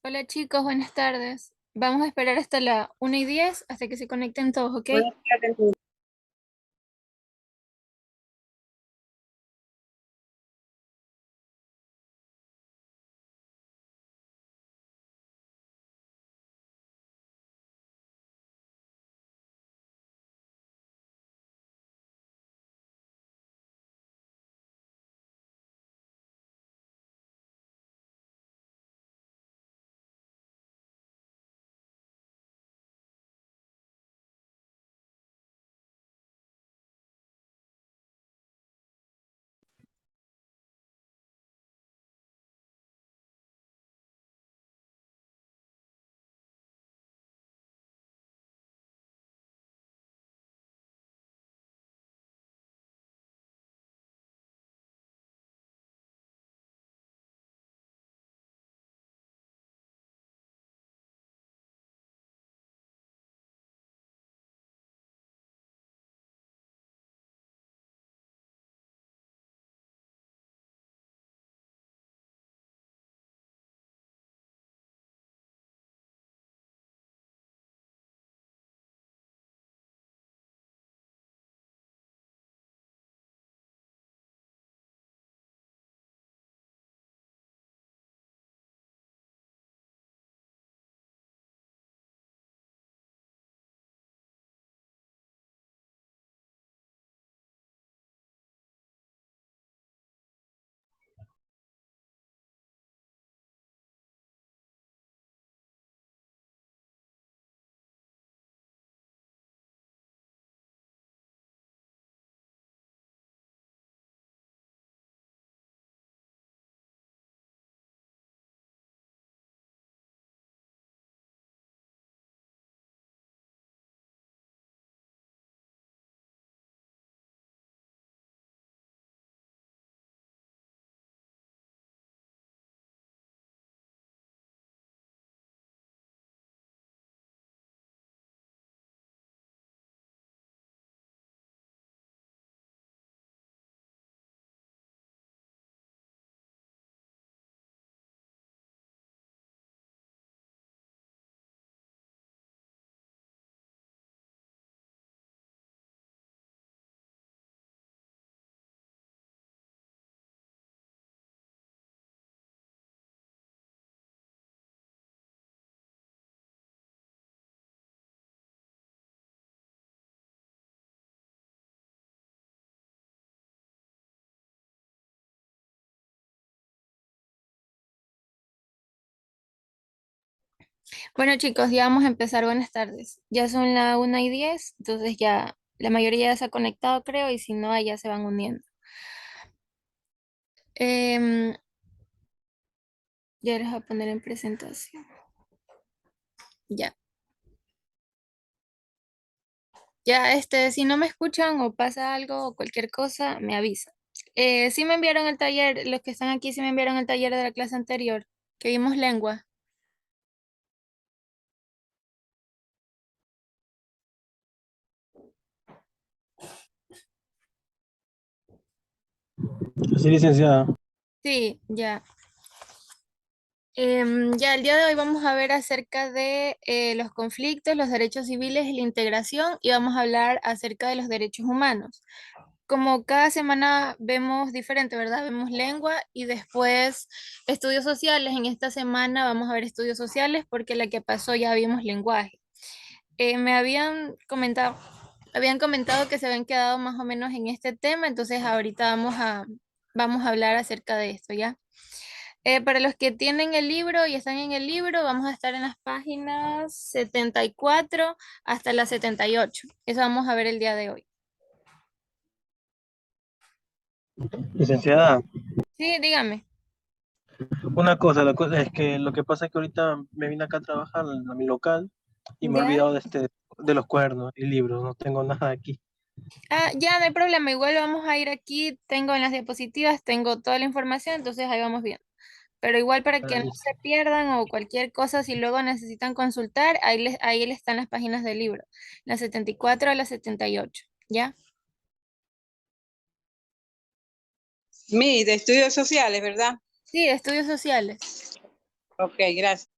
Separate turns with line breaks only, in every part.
Hola chicos, buenas tardes. Vamos a esperar hasta la 1:10 hasta que se conecten todos, ¿ok?
Buenas tardes.
Bueno chicos, ya vamos a empezar. Buenas tardes. Ya son la 1:10, entonces ya la mayoría ya se ha conectado, creo, y si no, ya se van uniendo. Em, ya les voy a poner en presentación. Ya. Ya, si no me escuchan o pasa algo o cualquier cosa, me avisa. Sí me enviaron el taller, los que están aquí sí me enviaron el taller de la clase anterior, que vimos lengua.
Sí, licenciada.
Sí, ya. Ya el día de hoy vamos a ver acerca de los conflictos, los derechos civiles y la integración y vamos a hablar acerca de los derechos humanos. Como cada semana vemos diferente, ¿verdad? Vemos lengua y después estudios sociales. En esta semana vamos a ver estudios sociales porque la que pasó ya vimos lenguaje. Me habían comentado que se habían quedado más o menos en este tema, entonces ahorita vamos a hablar acerca de esto, ¿ya? Para los que tienen el libro y están en el libro, vamos a estar en las páginas 74 hasta las 78. Eso vamos a ver el día de hoy.
Licenciada,
Sí, dígame.
una cosa, la cosa es que lo que pasa es que ahorita me vine acá a trabajar a mi local y me he
¿Ya?
olvidado de los cuadernos y libros, no tengo nada aquí.
Ah, ya no hay problema. Igual vamos a ir aquí. Tengo en las diapositivas, tengo toda la información, entonces ahí vamos viendo. Pero igual para que
Ah,
no
listo.
se pierdan o cualquier cosa, si luego necesitan consultar, ahí les están las páginas del libro, las 74 a las 78. ¿Ya?
Mi, de estudios sociales, ¿verdad?
Sí, estudios sociales.
Ok, gracias.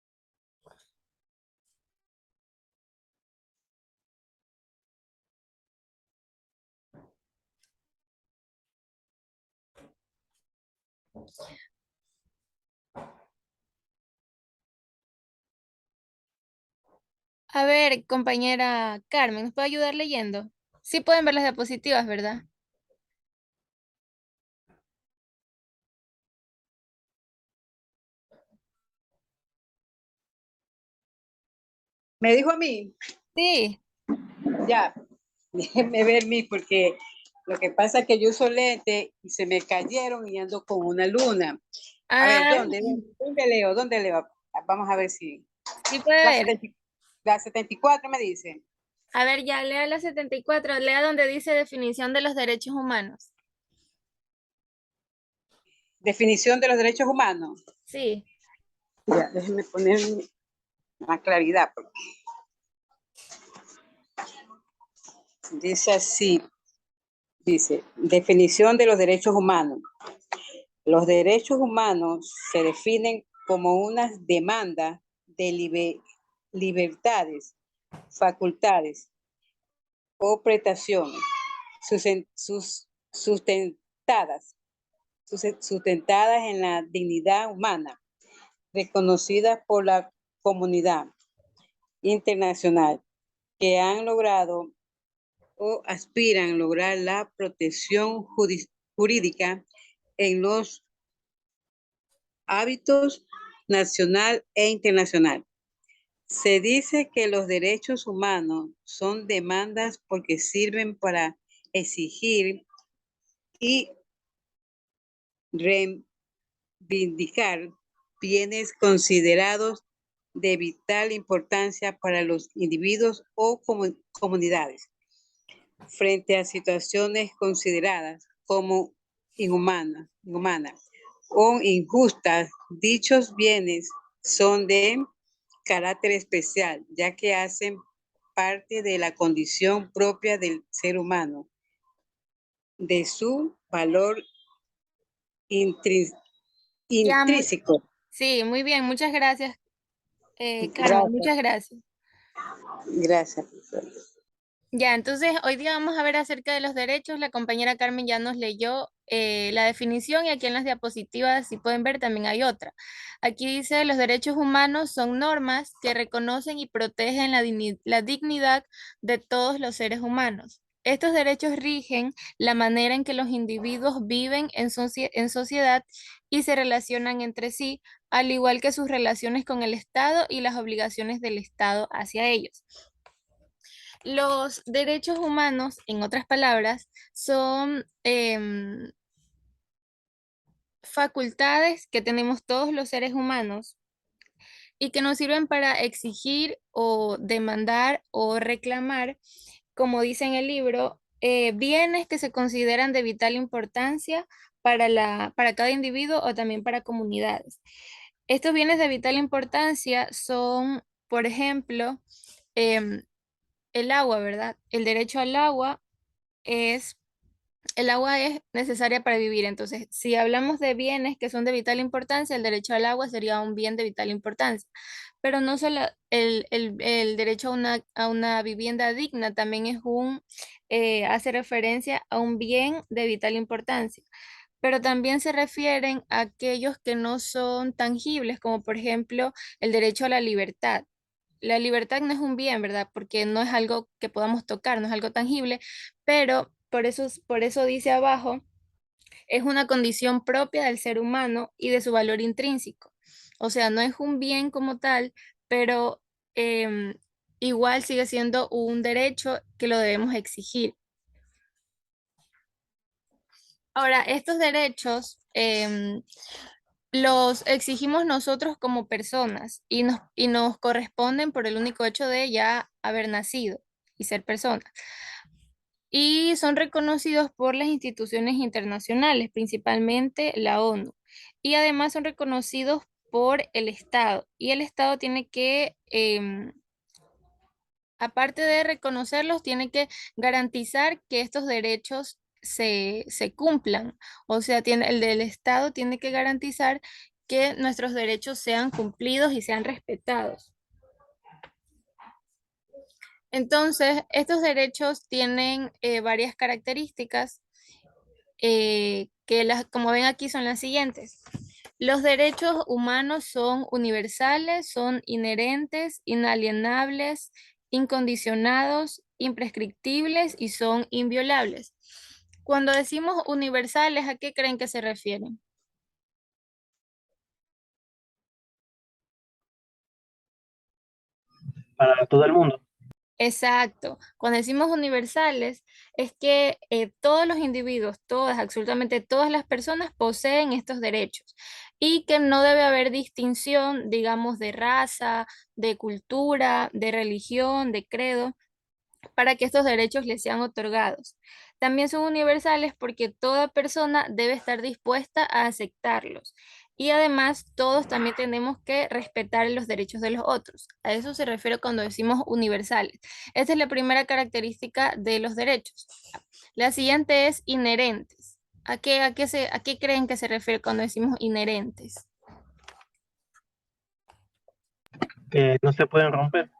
A ver, compañera Carmen, ¿nos puede ayudar leyendo? Sí pueden ver las diapositivas, ¿verdad?
Me dijo a mí,
Sí.
ya, déjeme ver mi, porque lo que pasa es que yo uso lente y se me cayeron y ando con una luna. A ver,
Ah,
¿dónde leo? ¿Dónde leo? Vamos a ver si.
sí puede
La
ver.
70 la 74 me dice.
A ver, ya, lea la 74, lea donde dice definición de los derechos humanos.
Definición de los derechos humanos.
Sí.
Ya, déjeme poner más claridad. Dice así, dice, definición de los derechos humanos. Los derechos humanos se definen como unas demandas de libertades, facultades o prestaciones sustentadas, sustentadas en la dignidad humana, reconocidas por la comunidad internacional, que han logrado o aspiran a lograr la protección jurídica en los hábitos nacional e internacional. Se dice que los derechos humanos son demandas porque sirven para exigir y reivindicar bienes considerados de vital importancia para los individuos o comunidades frente a situaciones consideradas como inhumanas o injustas. Dichos bienes son de carácter especial, ya que hacen parte de la condición propia del ser humano, de su valor
Ya,
intrínseco.
sí, muy bien, muchas gracias, Carmen,
Gracias,
muchas gracias.
gracias.
Ya, entonces hoy día vamos a ver acerca de los derechos. La compañera Carmen ya nos leyó la definición y aquí en las diapositivas, si pueden ver, también hay otra. Aquí dice, los derechos humanos son normas que reconocen y protegen la dignidad de todos los seres humanos. Estos derechos rigen la manera en que los individuos viven en sociedad y se relacionan entre sí, al igual que sus relaciones con el Estado y las obligaciones del Estado hacia ellos. Los derechos humanos, en otras palabras, son facultades que tenemos todos los seres humanos y que nos sirven para exigir o demandar o reclamar, como dice en el libro, bienes que se consideran de vital importancia para cada individuo o también para comunidades. Estos bienes de vital importancia son, por ejemplo, em, el agua, ¿verdad? El derecho al agua es, el agua es necesaria para vivir. Entonces, si hablamos de bienes que son de vital importancia, el derecho al agua sería un bien de vital importancia. Pero no solo el derecho a una vivienda digna, también hace referencia a un bien de vital importancia. Pero también se refieren a aquellos que no son tangibles, como por ejemplo el derecho a la libertad. La libertad no es un bien, ¿verdad? Porque no es algo que podamos tocar, no es algo tangible, pero por eso dice abajo, es una condición propia del ser humano y de su valor intrínseco. O sea, no es un bien como tal, pero em, igual sigue siendo un derecho que lo debemos exigir. Ahora, estos derechos los exigimos nosotros como personas y nos corresponden por el único hecho de ya haber nacido y ser personas. Y son reconocidos por las instituciones internacionales, principalmente la ONU. Y además son reconocidos por el Estado. Y el Estado tiene que, aparte de reconocerlos, tiene que garantizar que estos derechos se cumplan. O sea, el del Estado tiene que garantizar que nuestros derechos sean cumplidos y sean respetados. Entonces, estos derechos tienen varias características que como ven aquí son las siguientes. Los derechos humanos son universales, son inherentes, inalienables, incondicionados, imprescriptibles y son inviolables. Cuando decimos universales, ¿a qué creen que se refieren?
Para todo el mundo.
Exacto. Cuando decimos universales, es que todos los individuos, todas, absolutamente todas las personas poseen estos derechos y que no debe haber distinción, digamos, de raza, de cultura, de religión, de credo para que estos derechos les sean otorgados. También son universales porque toda persona debe estar dispuesta a aceptarlos. Y además, todos también tenemos que respetar los derechos de los otros. A eso se refiere cuando decimos universales. Esta es la primera característica de los derechos. La siguiente es inherentes. ¿A qué creen que se refiere cuando decimos inherentes?
Que no se pueden romper.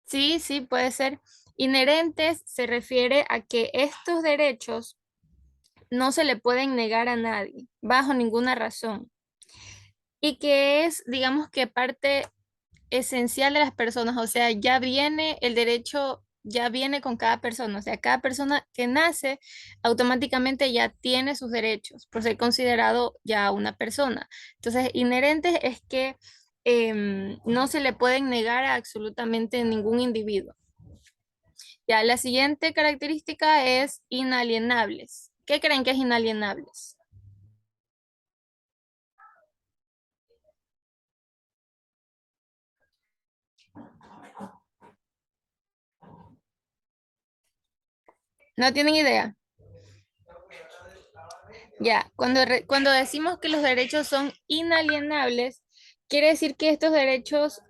Sí, sí, puede ser. Inherentes se refiere a que estos derechos no se le pueden negar a nadie, bajo ninguna razón, y que es, digamos que parte esencial de las personas, o sea, ya viene el derecho, ya viene con cada persona, o sea, cada persona que nace automáticamente ya tiene sus derechos por ser considerado ya una persona. Entonces, inherentes es que no se le pueden negar a absolutamente ningún individuo. Ya, la siguiente característica es inalienables. ¿Qué creen que es inalienables? ¿No tienen idea? Ya, cuando decimos que los derechos son inalienables, quiere decir que estos derechos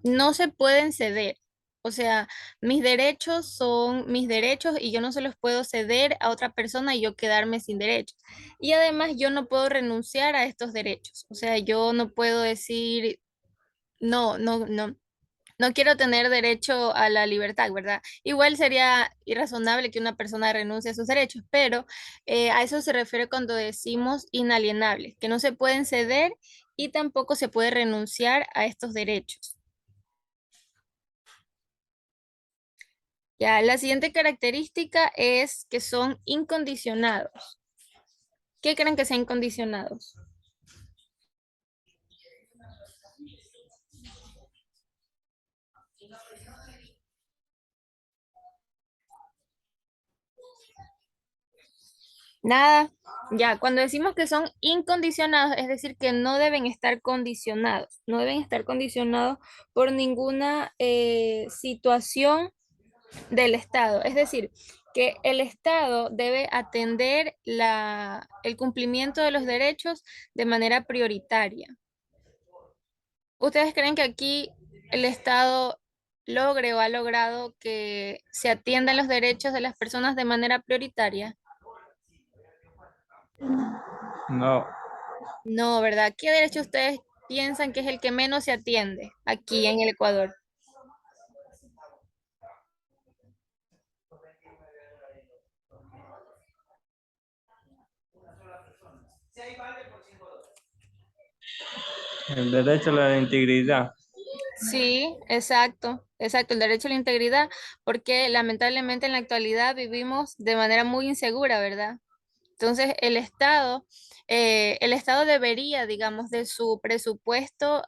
no se pueden ceder. O sea, mis derechos son mis derechos y yo no se los puedo ceder a otra persona y yo quedarme sin derechos. Y además yo no puedo renunciar a estos derechos. O sea, yo no puedo decir, no, no, no. No quiero tener derecho a la libertad, ¿verdad? Igual sería irrazonable que una persona renuncie a sus derechos, pero a eso se refiere cuando decimos inalienables, que no se pueden ceder y tampoco se puede renunciar a estos derechos. Ya, la siguiente característica es que son incondicionados. ¿Qué creen que sean incondicionados? Nada. Ya, cuando decimos que son incondicionados, es decir, que no deben estar condicionados, no deben estar condicionados por ninguna situación del Estado. Es decir, que el Estado debe atender el cumplimiento de los derechos de manera prioritaria. ¿Ustedes creen que aquí el Estado logre o ha logrado que se atiendan los derechos de las personas de manera prioritaria?
No,
No, ¿verdad? ¿Qué derecho ustedes piensan que es el que menos se atiende aquí en el Ecuador?
el derecho a la integridad.
Sí, exacto, exacto, el derecho a la integridad, porque lamentablemente en la actualidad vivimos de manera muy insegura, ¿verdad? Entonces, el Estado debería, digamos, de su presupuesto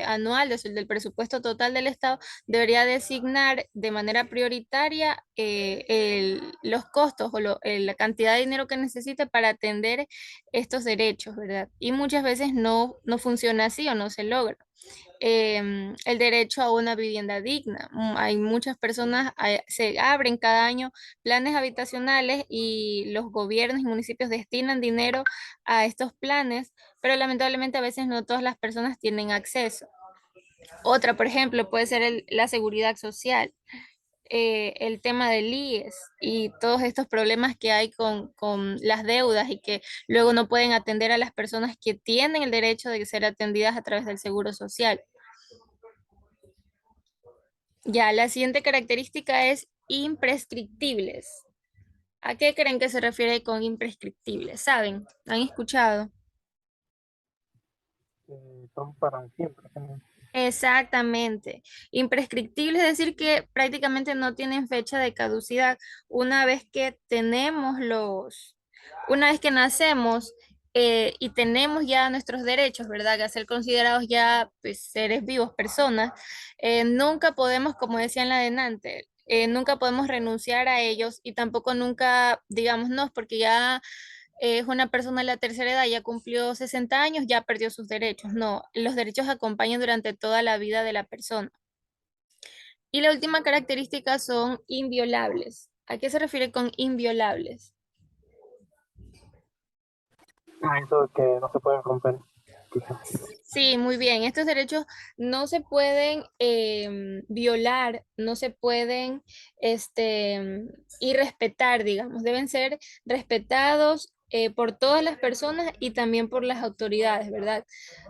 anual, del presupuesto total del Estado, debería designar de manera prioritaria los costos o la cantidad de dinero que necesite para atender estos derechos, ¿verdad? Y muchas veces no funciona así o no se logra el derecho a una vivienda digna. Hay muchas personas, se abren cada año planes habitacionales y los gobiernos y municipios destinan dinero a estos planes, pero lamentablemente a veces no todas las personas tienen acceso. Otra, por ejemplo, puede ser la seguridad social. El tema del IES y todos estos problemas que hay con las deudas y que luego no pueden atender a las personas que tienen el derecho de ser atendidas a través del seguro social. Ya, la siguiente característica es imprescriptibles. ¿A qué creen que se refiere con imprescriptibles? ¿Saben? ¿Han escuchado?
Son para siempre. ¿No?
Exactamente. Imprescriptible es decir que prácticamente no tienen fecha de caducidad. Una vez que tenemos una vez que nacemos y tenemos ya nuestros derechos, ¿verdad? Que a ser considerados ya pues, seres vivos, personas, nunca podemos, como decía en la adelante, nunca podemos renunciar a ellos y tampoco nunca, digamos, no, porque ya es una persona de la tercera edad, ya cumplió 60 años, ya perdió sus derechos. No, los derechos acompañan durante toda la vida de la persona. Y la última característica son inviolables. ¿A qué se refiere con inviolables?
Eso que no se pueden romper. Quizás.
Sí, muy bien. Estos derechos no se pueden violar, no se pueden irrespetar, digamos. Deben ser respetados por todas las personas y también por las autoridades, ¿verdad?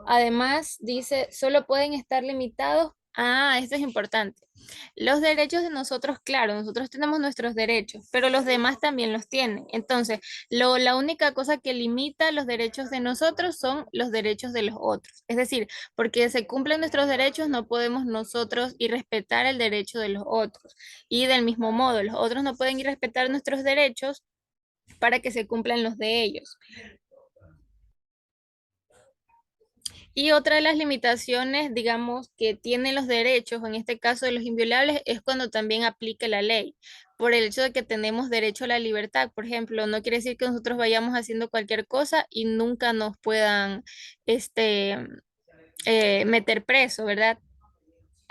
Además, dice, solo pueden estar limitados. Ah, esto es importante. Los derechos de nosotros, claro, nosotros tenemos nuestros derechos, pero los demás también los tienen. Entonces, la única cosa que limita los derechos de nosotros son los derechos de los otros. Es decir, porque se cumplen nuestros derechos, no podemos nosotros ir respetar el derecho de los otros. Y del mismo modo, los otros no pueden ir respetar nuestros derechos para que se cumplan los de ellos. Y otra de las limitaciones, digamos, que tienen los derechos, en este caso de los inviolables, es cuando también aplique la ley. Por el hecho de que tenemos derecho a la libertad, por ejemplo, no quiere decir que nosotros vayamos haciendo cualquier cosa y nunca nos puedan, este, meter preso, ¿verdad?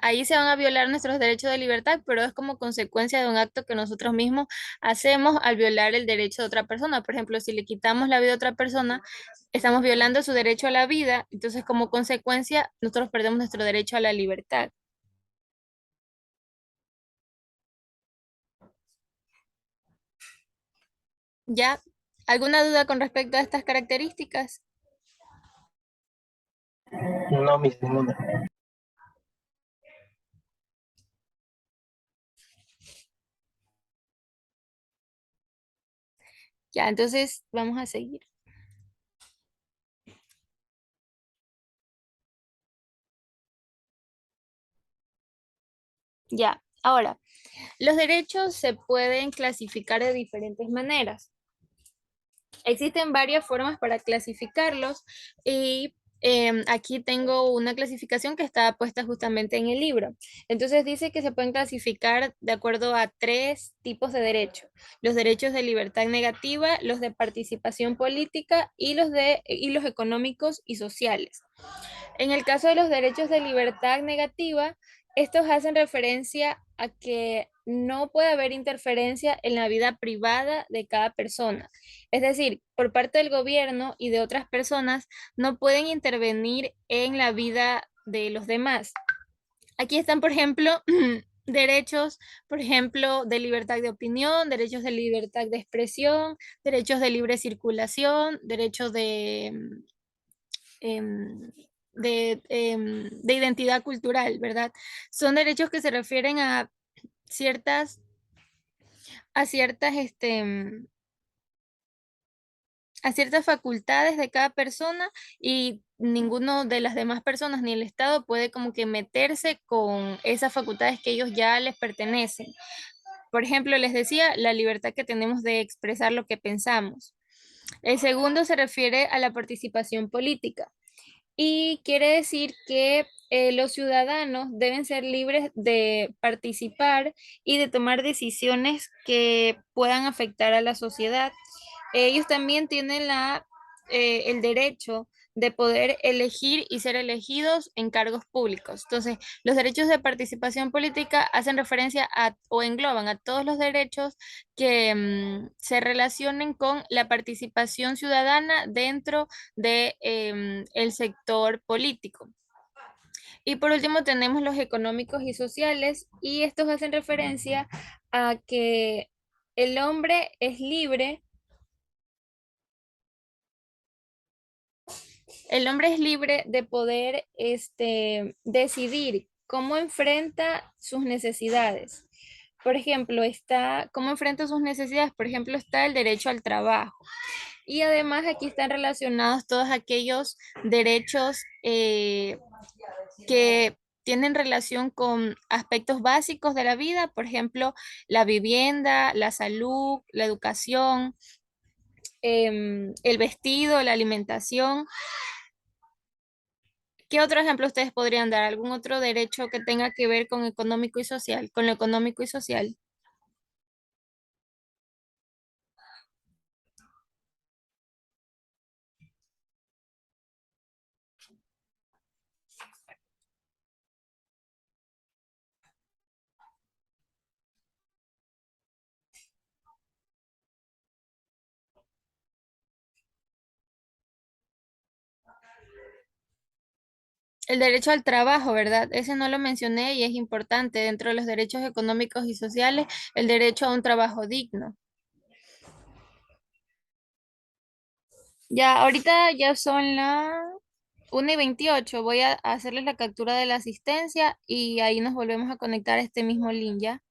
Ahí se van a violar nuestros derechos de libertad, pero es como consecuencia de un acto que nosotros mismos hacemos al violar el derecho de otra persona. Por ejemplo, si le quitamos la vida a otra persona, estamos violando su derecho a la vida, entonces como consecuencia nosotros perdemos nuestro derecho a la libertad. ¿Ya? ¿Alguna duda con respecto a estas características?
No, mis ninguna.
Ya, entonces vamos a seguir. Ya, ahora, los derechos se pueden clasificar de diferentes maneras. Existen varias formas para clasificarlos y aquí tengo una clasificación que está puesta justamente en el libro. Entonces dice que se pueden clasificar de acuerdo a tres tipos de derechos. Los derechos de libertad negativa, los de participación política y los económicos y sociales. En el caso de los derechos de libertad negativa, estos hacen referencia a que no puede haber interferencia en la vida privada de cada persona. Es decir, por parte del gobierno y de otras personas no pueden intervenir en la vida de los demás. Aquí están, por ejemplo, derechos, por ejemplo, de libertad de opinión, derechos de libertad de expresión, derechos de libre circulación, derechos em, de identidad cultural, ¿verdad? Son derechos que se refieren ciertas, a ciertas, a ciertas facultades de cada persona y ninguno de las demás personas ni el Estado puede como que meterse con esas facultades que ellos ya les pertenecen. Por ejemplo, les decía, la libertad que tenemos de expresar lo que pensamos. El segundo se refiere a la participación política. Y quiere decir que los ciudadanos deben ser libres de participar y de tomar decisiones que puedan afectar a la sociedad. Ellos también tienen el derecho de poder elegir y ser elegidos en cargos públicos. Entonces, los derechos de participación política hacen referencia a o engloban a todos los derechos que se relacionen con la participación ciudadana dentro de el sector político. Y por último tenemos los económicos y sociales y estos hacen referencia a que el hombre es libre. El hombre es libre de poder decidir cómo enfrenta sus necesidades. Por ejemplo, está cómo enfrenta sus necesidades. Por ejemplo, está el derecho al trabajo. Y además aquí están relacionados todos aquellos derechos que tienen relación con aspectos básicos de la vida, por ejemplo, la vivienda, la salud, la educación, el vestido, la alimentación. ¿Qué otro ejemplo ustedes podrían dar? ¿Algún otro derecho que tenga que ver con económico y social, con lo económico y social? El derecho al trabajo, ¿verdad? Ese no lo mencioné y es importante dentro de los derechos económicos y sociales, el derecho a un trabajo digno. Ya, ahorita ya son las 1:28. Voy a hacerles la captura de la asistencia y ahí nos volvemos a conectar a este mismo link, ¿ya?